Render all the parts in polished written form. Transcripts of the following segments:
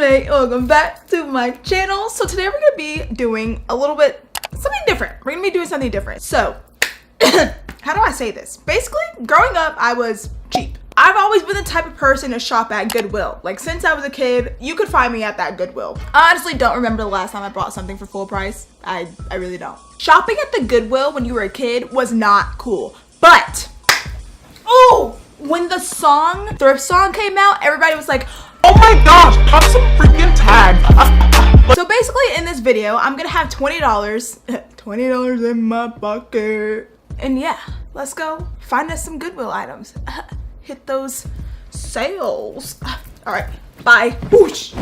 JeMay. Welcome back to my channel. So today we're gonna be doing a little bit something different. We're gonna be doing something different. So how do I say this? Basically, growing up, I was cheap. I've always been the type of person to shop at Goodwill. Like since I was a kid, you could find me at that Goodwill. I honestly don't remember the last time I bought something for full price. I really don't. Shopping at the Goodwill when you were a kid was not cool. But, oh, when the song, Thrift song came out, everybody was like, oh my gosh, pop some freaking tag. So basically in this video, I'm gonna have $20, $20 in my pocket. And yeah, let's go find us some Goodwill items. Hit those sales. All right, bye. Whoosh.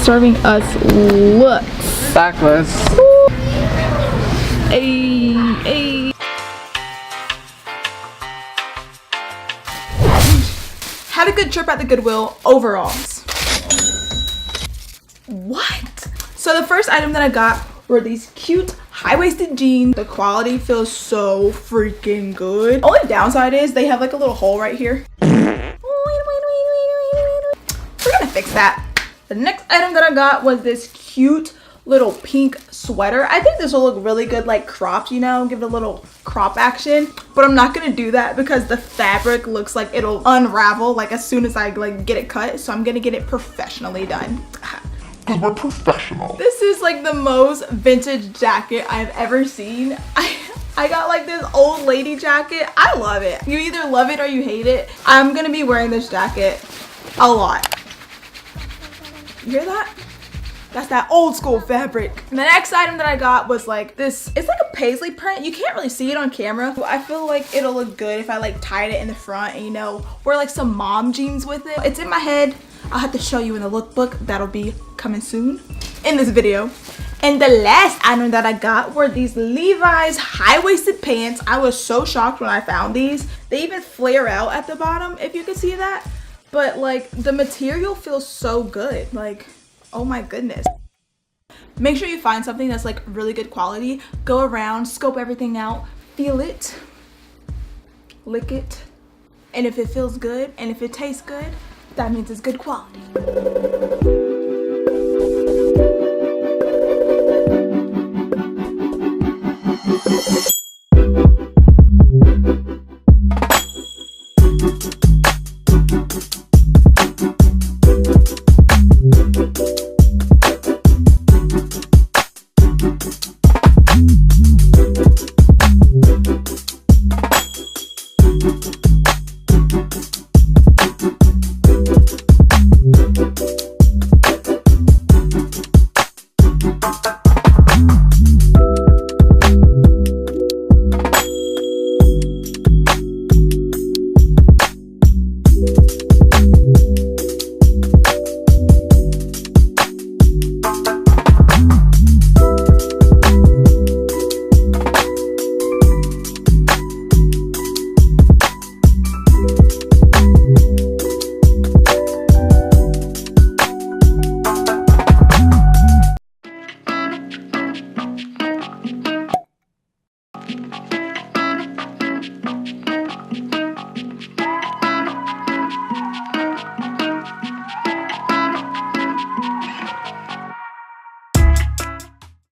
Serving us looks. Backless. Ayy. Had a good trip at the Goodwill overall. What? So the first item that I got were these cute high-waisted jeans. The quality feels so freaking good. Only downside is they have like a little hole right here. We're gonna fix that. The next item that I got was this cute little pink sweater. I think this will look really good like cropped, you know, give it a little crop action, but I'm not gonna do that because the fabric looks like it'll unravel like as soon as I like get it cut. So I'm gonna get it professionally done. Because we're professional. This is like the most vintage jacket I've ever seen. I got like this old lady jacket. I love it. You either love it or you hate it. I'm gonna be wearing this jacket a lot. You hear that? That's that old school fabric. And the next item that I got was like this, it's like a paisley print. You can't really see it on camera. I feel like it'll look good if I like tied it in the front and, you know, wear like some mom jeans with it. It's in my head. I'll have to show you in the lookbook. That'll be coming soon in this video. And the last item that I got were these Levi's high-waisted pants. I was so shocked when I found these. They even flare out at the bottom, if you can see that. But like the material feels so good. Like, oh my goodness. Make sure you find something that's like really good quality. Go around, scope everything out, feel it, lick it. And if it feels good and if it tastes good, that means it's good quality.